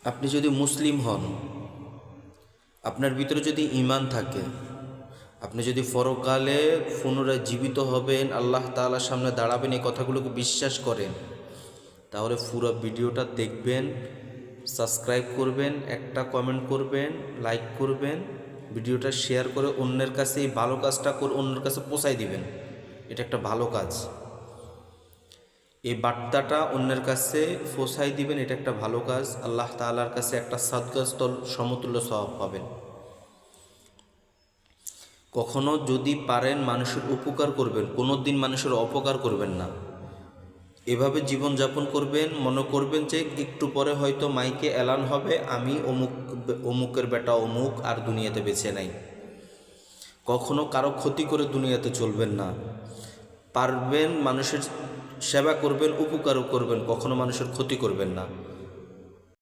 আপনি যদি মুসলিম হন, আপনার ভিতরে যদি ঈমান থাকে, আপনি যদি পরকালে পুনরায় জীবিত হবেন, আল্লাহ তাআলার সামনে দাঁড়াবেন, এই কথাগুলোকে বিশ্বাস করেন, তাহলে পুরো ভিডিওটা দেখবেন, সাবস্ক্রাইব করবেন, একটা কমেন্ট করবেন, লাইক করবেন, ভিডিওটা শেয়ার করে অন্যের কাছে এই ভালো কাজটা করে অন্যের কাছে পৌঁছাই দিবেন। এটা একটা ভালো কাজ। এই বার্তাটা অন্যের কাছে পৌঁছাই দিবেন, এটা একটা ভালো কাজ। আল্লাহ তাআলার কাছে একটা সাদগাস্তল সমতুল্য সওয়াব পাবেন। কখনো যদি পারেন মানুষের উপকার করবেন, কোনো দিন মানুষের অপকার করবেন না। এভাবে জীবনযাপন করবেন, মনে করবেন যে একটু পরে হয়তো মাইকে এলান হবে, আমি অমুক অমুকের বেটা অমুক আর দুনিয়াতে বেঁচে নাই। কখনো কারো ক্ষতি করে দুনিয়াতে চলবেন না। পারবেন মানুষের সেবা করবেন, উপকারও করবেন, কখনো মানুষের ক্ষতি করবেন না।